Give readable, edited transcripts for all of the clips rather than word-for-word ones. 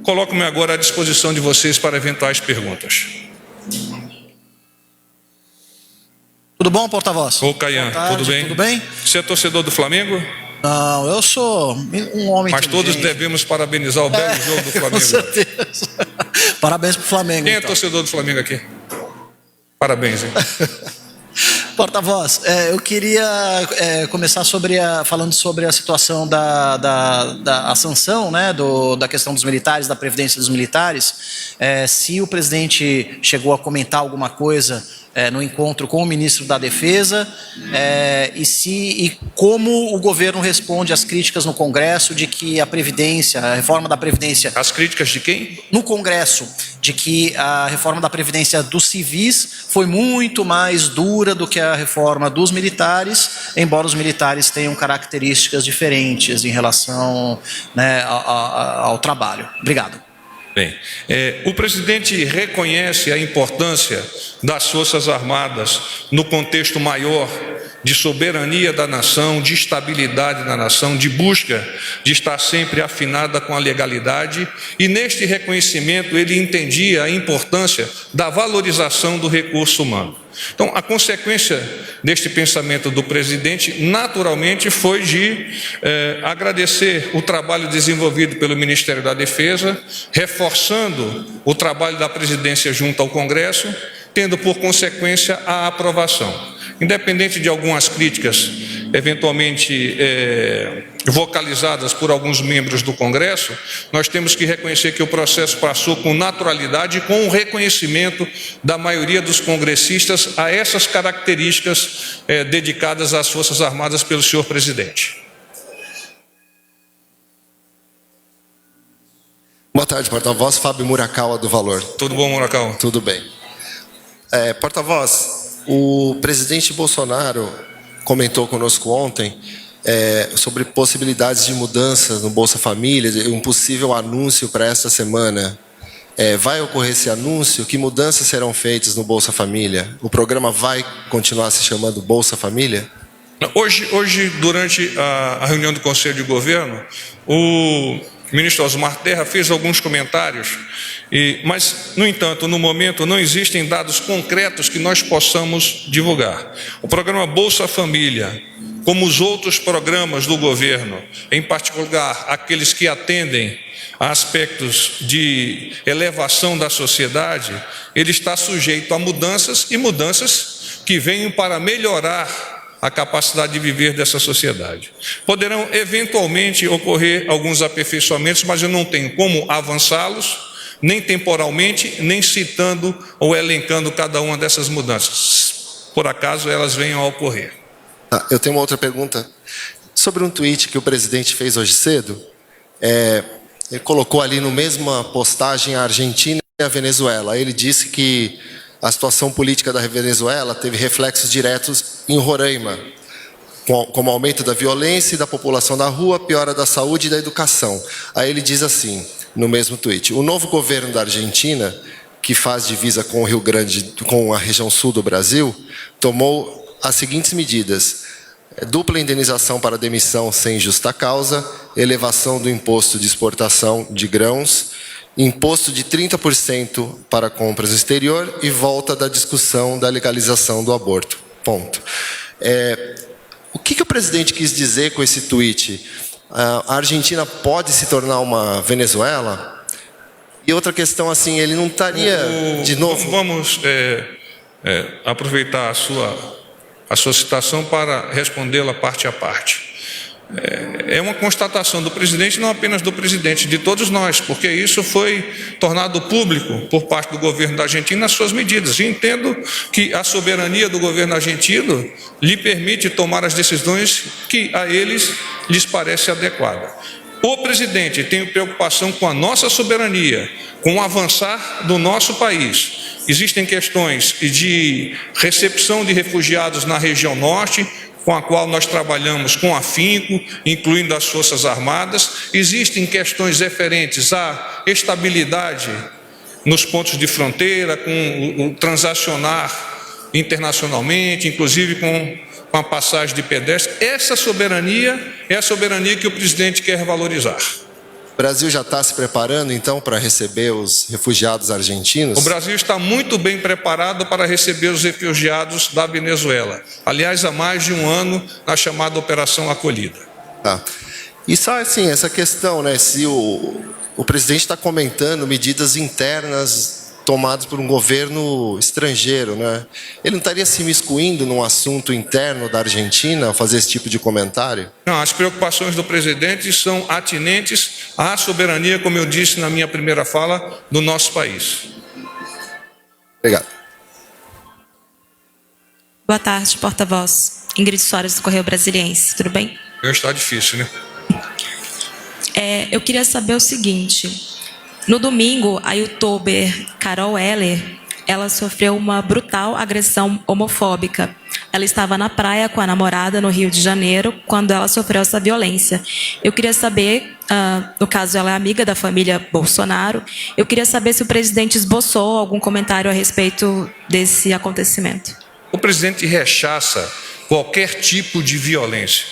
Coloco-me agora à disposição de vocês para eventuais perguntas. Tudo bom, porta-voz? Ô, Caian, tudo bem? Tudo bem? Você é torcedor do Flamengo? Não, eu sou um homem Mas todos inteligente. devemos parabenizar o belo jogo do Flamengo. Com certeza. Parabéns pro Flamengo. Quem é então. torcedor do Flamengo aqui? Parabéns, hein? Porta-voz, eu queria começar falando sobre a situação da sanção, né, da questão dos militares, da previdência dos militares. Se o presidente chegou a comentar alguma coisa no encontro com o ministro da Defesa, e como o governo responde às críticas no Congresso de que a reforma da Previdência... As críticas de quem? No Congresso, de que a reforma da Previdência dos civis foi muito mais dura do que a reforma dos militares, embora os militares tenham características diferentes em relação, né, ao trabalho. Obrigado. Bem, o presidente reconhece a importância das Forças Armadas no contexto maior de soberania da nação, de estabilidade da nação, de busca de estar sempre afinada com a legalidade, e neste reconhecimento ele entendia a importância da valorização do recurso humano. Então, a consequência deste pensamento do presidente, naturalmente, foi de agradecer o trabalho desenvolvido pelo Ministério da Defesa, reforçando o trabalho da presidência junto ao Congresso, tendo por consequência a aprovação. Independente de algumas críticas, eventualmente vocalizadas por alguns membros do Congresso, nós temos que reconhecer que o processo passou com naturalidade e com o reconhecimento da maioria dos congressistas a essas características dedicadas às Forças Armadas pelo senhor presidente. Boa tarde, porta-voz. Fábio Murakawa, do Valor. Tudo bom, Murakawa? Tudo bem. Porta-voz, o presidente Bolsonaro comentou conosco ontem sobre possibilidades de mudanças no Bolsa Família, um possível anúncio para esta semana. Vai ocorrer esse anúncio? Que mudanças serão feitas no Bolsa Família? O programa vai continuar se chamando Bolsa Família? Hoje, durante a reunião do Conselho de Governo, o ministro Osmar Terra fez alguns comentários, mas, no entanto, no momento não existem dados concretos que nós possamos divulgar. O programa Bolsa Família, como os outros programas do governo, em particular aqueles que atendem a aspectos de elevação da sociedade, ele está sujeito a mudanças, e mudanças que venham para melhorar a capacidade de viver dessa sociedade. Poderão eventualmente ocorrer alguns aperfeiçoamentos, mas eu não tenho como avançá-los, nem temporalmente, nem citando ou elencando cada uma dessas mudanças. Por acaso elas venham a ocorrer. Eu tenho uma outra pergunta. Sobre um tweet que o presidente fez hoje cedo, ele colocou ali no mesma postagem a Argentina e a Venezuela. Ele disse que a situação política da Venezuela teve reflexos diretos em Roraima, como aumento da violência e da população na rua, piora da saúde e da educação. Aí ele diz assim, no mesmo tweet: o novo governo da Argentina, que faz divisa com o Rio Grande, com a região sul do Brasil, tomou as seguintes medidas: dupla indenização para demissão sem justa causa, elevação do imposto de exportação de grãos, imposto de 30% para compras no exterior e volta da discussão da legalização do aborto. Ponto. O que o presidente quis dizer com esse tweet? A Argentina pode se tornar uma Venezuela? E outra questão, assim, ele não estaria de novo... Vamos aproveitar a sua citação para respondê-la parte a parte. É uma constatação do presidente, não apenas do presidente, de todos nós, porque isso foi tornado público por parte do governo da Argentina nas suas medidas. E entendo que a soberania do governo argentino lhe permite tomar as decisões que a eles lhes parece adequada. O presidente tem preocupação com a nossa soberania, com o avançar do nosso país. Existem questões de recepção de refugiados na região norte, com a qual nós trabalhamos com afinco, incluindo as Forças Armadas. Existem questões referentes à estabilidade nos pontos de fronteira, com o transacionar internacionalmente, inclusive com a passagem de pedestres. Essa soberania é a soberania que o presidente quer valorizar. Brasil já está se preparando, então, para receber os refugiados argentinos? O Brasil está muito bem preparado para receber os refugiados da Venezuela. Aliás, há mais de um ano, na chamada Operação Acolhida. Tá. E só assim, essa questão, né? Se o presidente está comentando medidas internas tomadas por um governo estrangeiro, né? Ele não estaria se imiscuindo num assunto interno da Argentina ao fazer esse tipo de comentário? Não, as preocupações do presidente são atinentes à soberania, como eu disse na minha primeira fala, do nosso país. Obrigado. Boa tarde, porta-voz. Ingrid Soares, do Correio Brasiliense. Tudo bem? Está difícil, né? Eu queria saber o seguinte. No domingo, a youtuber Carol Heller, ela sofreu uma brutal agressão homofóbica. Ela estava na praia com a namorada no Rio de Janeiro quando ela sofreu essa violência. Eu queria saber, no caso ela é amiga da família Bolsonaro, eu queria saber se o presidente esboçou algum comentário a respeito desse acontecimento. O presidente rechaça qualquer tipo de violência.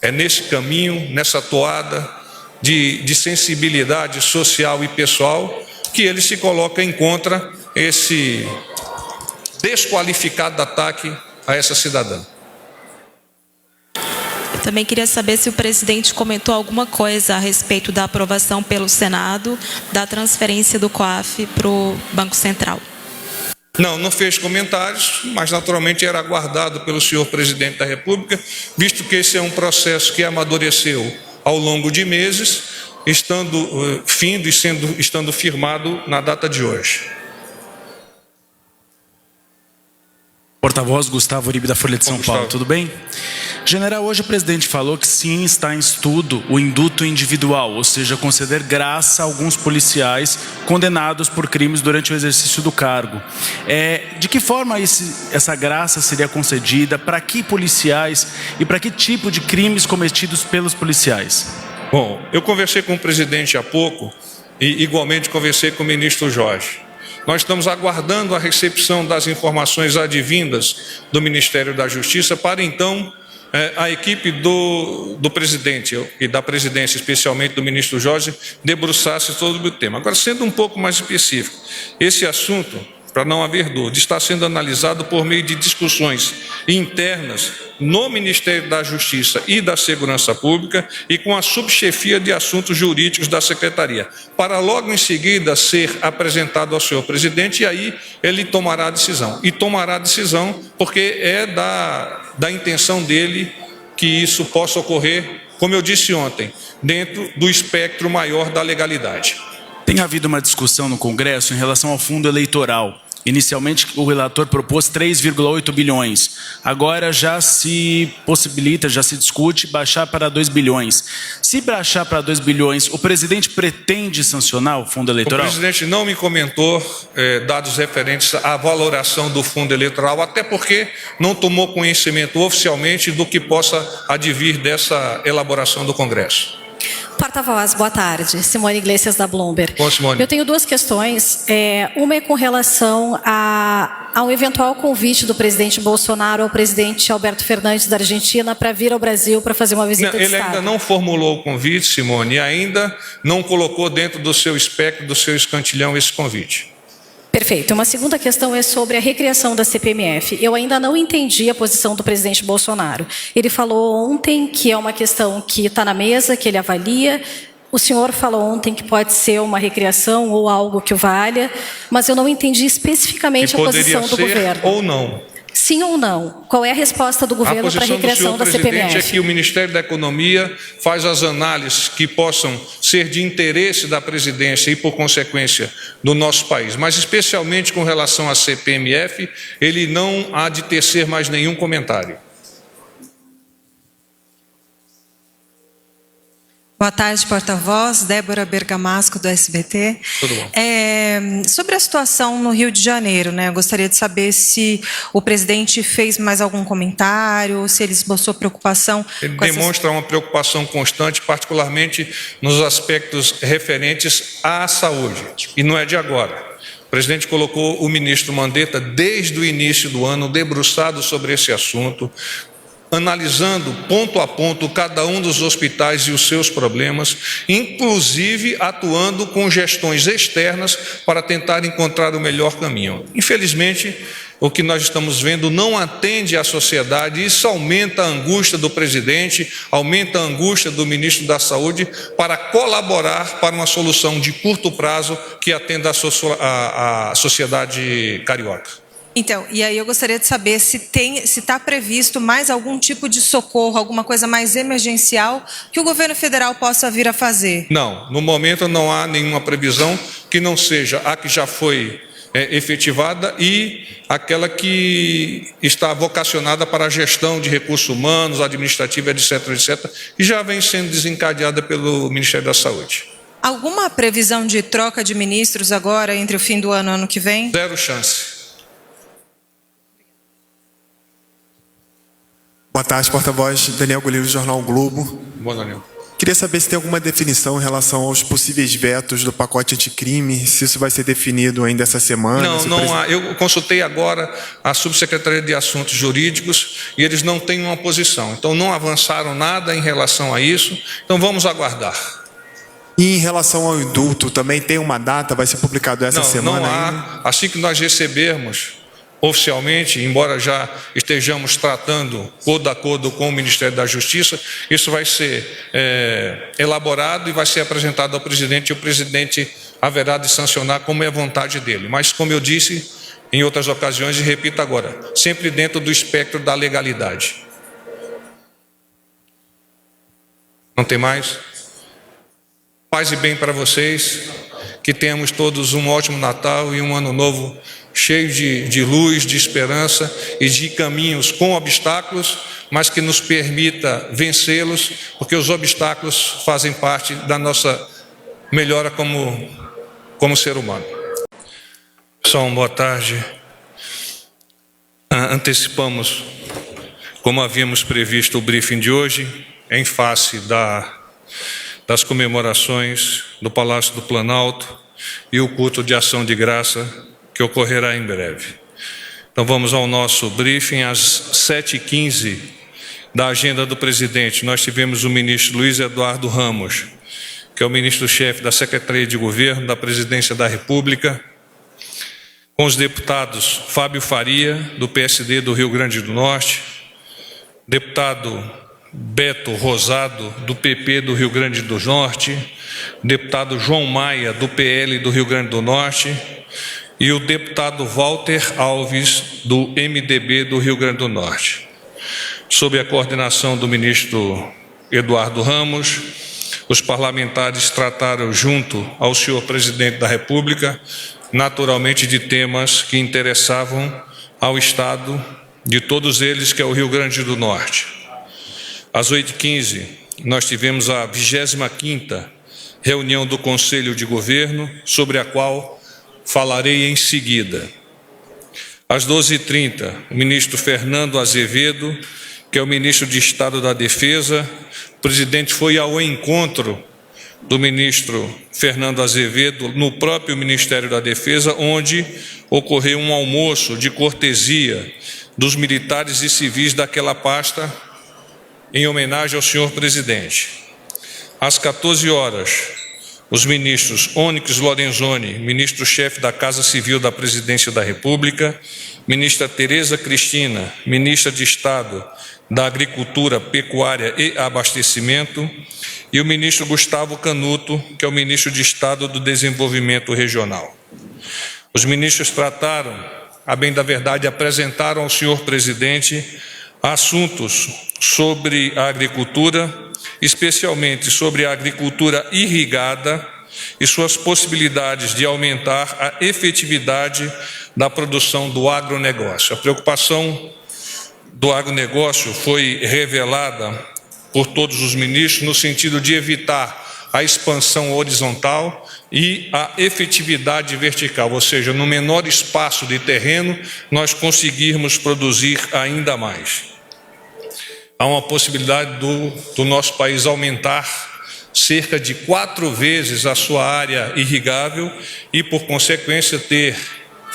É nesse caminho, nessa toada de sensibilidade social e pessoal que ele se coloca em contra esse desqualificado ataque a essa cidadã. Eu também queria saber se o presidente comentou alguma coisa a respeito da aprovação pelo Senado da transferência do COAF para o Banco Central. Não fez comentários, mas naturalmente era aguardado pelo senhor presidente da República, visto que esse é um processo que amadureceu ao longo de meses, estando firmado na data de hoje. Porta-voz Gustavo Uribe, da Folha de São Paulo, tudo bem? General, hoje o presidente falou que sim, está em estudo o indulto individual, ou seja, conceder graça a alguns policiais condenados por crimes durante o exercício do cargo. De que forma essa graça seria concedida, para que policiais e para que tipo de crimes cometidos pelos policiais? Bom, eu conversei com o presidente há pouco e igualmente conversei com o ministro Jorge. Nós estamos aguardando a recepção das informações advindas do Ministério da Justiça para então a equipe do presidente e da presidência, especialmente do ministro Jorge, debruçar-se sobre o tema. Agora, sendo um pouco mais específico, esse assunto, para não haver dúvida, está sendo analisado por meio de discussões internas no Ministério da Justiça e da Segurança Pública e com a subchefia de assuntos jurídicos da Secretaria, para logo em seguida ser apresentado ao senhor presidente e aí ele tomará a decisão. E tomará a decisão porque é da intenção dele que isso possa ocorrer, como eu disse ontem, dentro do espectro maior da legalidade. Tem havido uma discussão no Congresso em relação ao fundo eleitoral. Inicialmente, o relator propôs 3,8 bilhões. Agora já se possibilita, já se discute baixar para 2 bilhões. Se baixar para 2 bilhões, o presidente pretende sancionar o fundo eleitoral? O presidente não me comentou dados referentes à valoração do fundo eleitoral, até porque não tomou conhecimento oficialmente do que possa advir dessa elaboração do Congresso. Porta-voz, boa tarde. Simone Iglesias, da Bloomberg. Bom, Simone. Eu tenho duas questões. Uma é com relação ao eventual convite do presidente Bolsonaro ao presidente Alberto Fernandes da Argentina para vir ao Brasil para fazer uma visita de Estado. Ele ainda não formulou o convite, Simone, e ainda não colocou dentro do seu espectro, do seu escantilhão, esse convite. Perfeito. Uma segunda questão é sobre a recriação da CPMF. Eu ainda não entendi a posição do presidente Bolsonaro. Ele falou ontem que é uma questão que está na mesa, que ele avalia. O senhor falou ontem que pode ser uma recriação ou algo que o valha, mas eu não entendi especificamente a posição do governo. Ou não. Sim ou não? Qual é a resposta do governo para a recriação da CPMF? A posição do senhor presidente é que o Ministério da Economia faz as análises que possam ser de interesse da presidência e, por consequência, do nosso país. Mas, especialmente com relação à CPMF, ele não há de tecer mais nenhum comentário. Boa tarde, porta-voz. Débora Bergamasco, do SBT. Tudo bom. Sobre a situação no Rio de Janeiro, né? Eu gostaria de saber se o presidente fez mais algum comentário, se ele esboçou preocupação. Ele demonstra uma preocupação constante, particularmente nos aspectos referentes à saúde. E não é de agora. O presidente colocou o ministro Mandetta, desde o início do ano, debruçado sobre esse assunto, analisando ponto a ponto cada um dos hospitais e os seus problemas, inclusive atuando com gestões externas para tentar encontrar o melhor caminho. Infelizmente, o que nós estamos vendo não atende à sociedade, isso aumenta a angústia do presidente, aumenta a angústia do ministro da Saúde para colaborar para uma solução de curto prazo que atenda à sociedade carioca. Então, e aí eu gostaria de saber se está previsto mais algum tipo de socorro, alguma coisa mais emergencial que o governo federal possa vir a fazer. Não, no momento não há nenhuma previsão que não seja a que já foi efetivada e aquela que está vocacionada para a gestão de recursos humanos, administrativa, etc., etc., e já vem sendo desencadeada pelo Ministério da Saúde. Alguma previsão de troca de ministros agora, entre o fim do ano e o ano que vem? Zero chance. Boa tarde, porta-voz. Daniel Goleiro, do Jornal o Globo. Bom, Daniel. Queria saber se tem alguma definição em relação aos possíveis vetos do pacote anticrime, se isso vai ser definido ainda essa semana. Não há. Eu consultei agora a Subsecretaria de Assuntos Jurídicos e eles não têm uma posição. Então, não avançaram nada em relação a isso. Então, vamos aguardar. E em relação ao indulto, também tem uma data? Vai ser publicado essa semana? Não há. Assim que nós recebermos oficialmente, embora já estejamos tratando codo a codo com o Ministério da Justiça, isso vai ser elaborado e vai ser apresentado ao presidente, e o presidente haverá de sancionar como é a vontade dele. Mas, como eu disse em outras ocasiões, e repito agora, sempre dentro do espectro da legalidade. Não tem mais? Paz e bem para vocês, que tenhamos todos um ótimo Natal e um ano novo cheio de luz, de esperança e de caminhos com obstáculos, mas que nos permita vencê-los, porque os obstáculos fazem parte da nossa melhora como ser humano. Pessoal, boa tarde. Antecipamos, como havíamos previsto, o briefing de hoje, em face das comemorações do Palácio do Planalto e o culto de ação de graça que ocorrerá em breve. Então vamos ao nosso briefing. Às 7h15 da agenda do presidente, nós tivemos o ministro Luiz Eduardo Ramos, que é o ministro-chefe da Secretaria de Governo da Presidência da República, com os deputados Fábio Faria, do PSD do Rio Grande do Norte, deputado Beto Rosado, do PP do Rio Grande do Norte, deputado João Maia, do PL do Rio Grande do Norte, e o deputado Walter Alves, do MDB do Rio Grande do Norte. Sob a coordenação do ministro Eduardo Ramos, os parlamentares trataram junto ao senhor presidente da República, naturalmente de temas que interessavam ao Estado de todos eles, que é o Rio Grande do Norte. Às 8h15, nós tivemos a 25ª reunião do Conselho de Governo, sobre a qual falarei em seguida. Às 12h30, o ministro Fernando Azevedo, que é o ministro de Estado da Defesa, o presidente foi ao encontro do ministro Fernando Azevedo no próprio Ministério da Defesa, onde ocorreu um almoço de cortesia dos militares e civis daquela pasta, em homenagem ao senhor presidente. Às 14 horas, os ministros Onyx Lorenzoni, ministro-chefe da Casa Civil da Presidência da República, ministra Tereza Cristina, ministra de Estado da Agricultura, Pecuária e Abastecimento, e o ministro Gustavo Canuto, que é o ministro de Estado do Desenvolvimento Regional. Os ministros trataram, a bem da verdade, apresentaram ao senhor presidente assuntos sobre a agricultura, especialmente sobre a agricultura irrigada e suas possibilidades de aumentar a efetividade da produção do agronegócio. A preocupação do agronegócio foi revelada por todos os ministros no sentido de evitar a expansão horizontal e a efetividade vertical, ou seja, no menor espaço de terreno, nós conseguirmos produzir ainda mais. Há uma possibilidade do nosso país aumentar cerca de 4 vezes a sua área irrigável e, por consequência, ter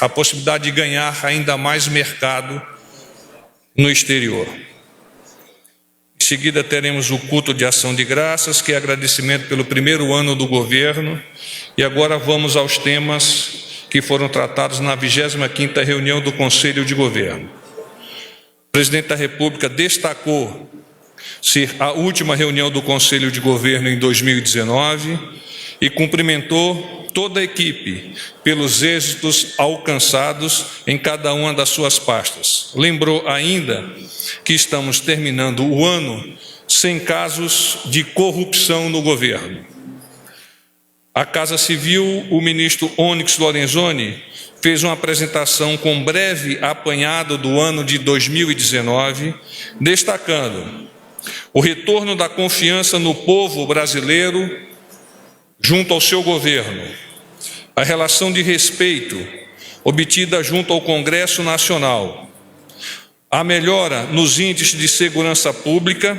a possibilidade de ganhar ainda mais mercado no exterior. Em seguida, teremos o culto de ação de graças, que é agradecimento pelo primeiro ano do governo. E agora vamos aos temas que foram tratados na 25ª reunião do Conselho de Governo. O presidente da República destacou ser a última reunião do Conselho de Governo em 2019 e cumprimentou toda a equipe pelos êxitos alcançados em cada uma das suas pastas. Lembrou ainda que estamos terminando o ano sem casos de corrupção no governo. A Casa Civil, o ministro Onyx Lorenzoni, fez uma apresentação com breve apanhado do ano de 2019, destacando o retorno da confiança no povo brasileiro junto ao seu governo, a relação de respeito obtida junto ao Congresso Nacional, a melhora nos índices de segurança pública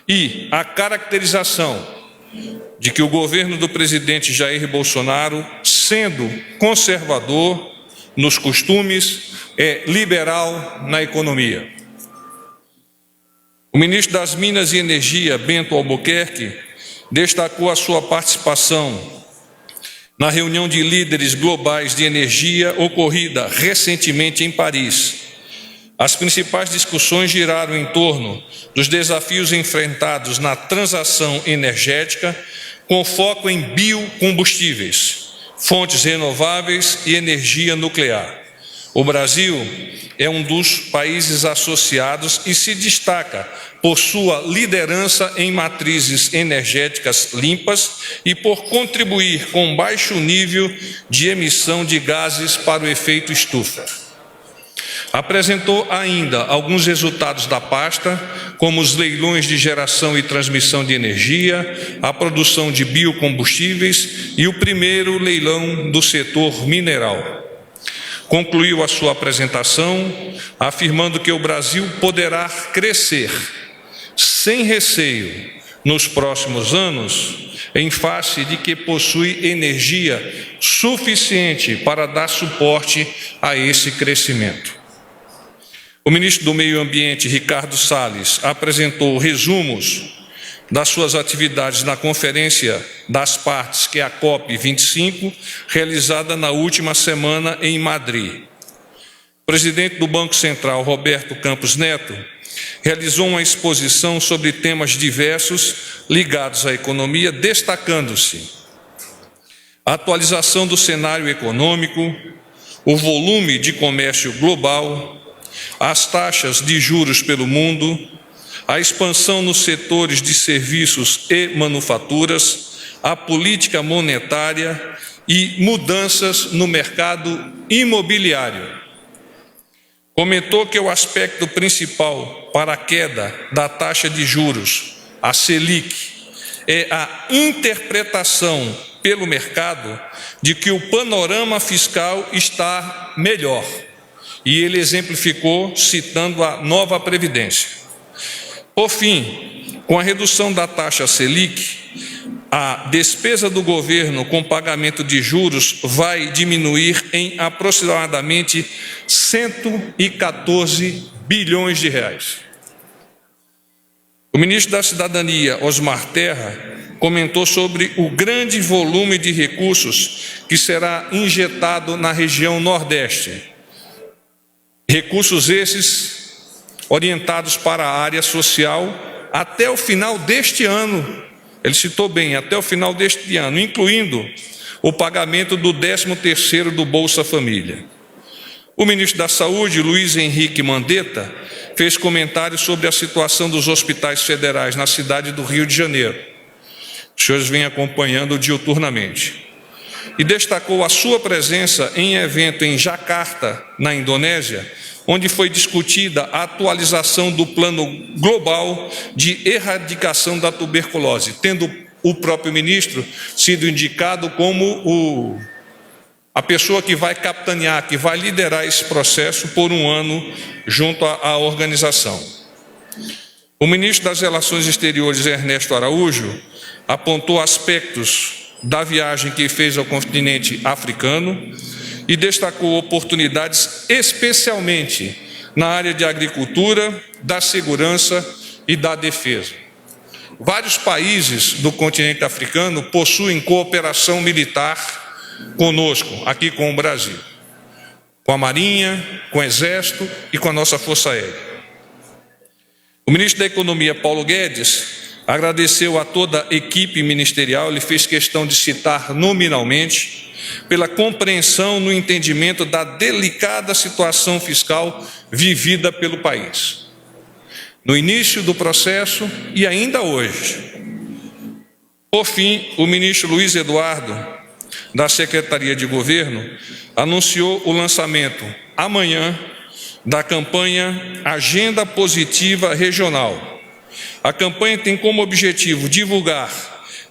e a caracterização de que o governo do presidente Jair Bolsonaro, sendo conservador nos costumes, é liberal na economia. O ministro das Minas e Energia, Bento Albuquerque, destacou a sua participação na reunião de líderes globais de energia ocorrida recentemente em Paris. As principais discussões giraram em torno dos desafios enfrentados na transição energética, com foco em biocombustíveis, fontes renováveis e energia nuclear. O Brasil é um dos países associados e se destaca por sua liderança em matrizes energéticas limpas e por contribuir com baixo nível de emissão de gases para o efeito estufa. Apresentou ainda alguns resultados da pasta, como os leilões de geração e transmissão de energia, a produção de biocombustíveis e o primeiro leilão do setor mineral. Concluiu a sua apresentação afirmando que o Brasil poderá crescer sem receio nos próximos anos, em face de que possui energia suficiente para dar suporte a esse crescimento. O ministro do Meio Ambiente, Ricardo Salles, apresentou resumos das suas atividades na Conferência das Partes, que é a COP25, realizada na última semana em Madrid. O presidente do Banco Central, Roberto Campos Neto, realizou uma exposição sobre temas diversos ligados à economia, destacando-se a atualização do cenário econômico, o volume de comércio global, as taxas de juros pelo mundo, a expansão nos setores de serviços e manufaturas, a política monetária e mudanças no mercado imobiliário. Comentou que o aspecto principal para a queda da taxa de juros, a Selic, é a interpretação pelo mercado de que o panorama fiscal está melhor. E ele exemplificou citando a nova Previdência. Por fim, com a redução da taxa Selic, a despesa do governo com pagamento de juros vai diminuir em aproximadamente 114 bilhões de reais. O ministro da Cidadania, Osmar Terra, comentou sobre o grande volume de recursos que será injetado na região Nordeste. Recursos esses orientados para a área social até o final deste ano. Ele citou bem, até o final deste ano, incluindo o pagamento do 13º do Bolsa Família. O ministro da Saúde, Luiz Henrique Mandetta, fez comentários sobre a situação dos hospitais federais na cidade do Rio de Janeiro. Os senhores vêm acompanhando diuturnamente. E destacou a sua presença em evento em Jakarta, na Indonésia, onde foi discutida a atualização do Plano Global de Erradicação da Tuberculose, tendo o próprio ministro sido indicado como a pessoa que vai capitanear, que vai liderar esse processo por um ano junto à organização. O ministro das Relações Exteriores, Ernesto Araújo, apontou aspectos da viagem que fez ao continente africano e destacou oportunidades especialmente na área de agricultura, da segurança e da defesa. Vários países do continente africano possuem cooperação militar conosco, aqui com o Brasil, com a Marinha, com o Exército e com a nossa Força Aérea. O ministro da Economia, Paulo Guedes, agradeceu a toda a equipe ministerial, ele fez questão de citar nominalmente, pela compreensão no entendimento da delicada situação fiscal vivida pelo país. No início do processo e ainda hoje. Por fim, o ministro Luiz Eduardo, da Secretaria de Governo, anunciou o lançamento amanhã da campanha Agenda Positiva Regional. A campanha tem como objetivo divulgar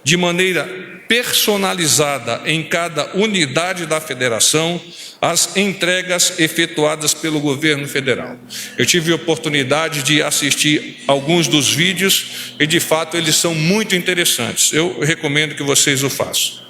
de maneira personalizada em cada unidade da federação as entregas efetuadas pelo governo federal. Eu tive a oportunidade de assistir alguns dos vídeos e, de fato, eles são muito interessantes. Eu recomendo que vocês o façam.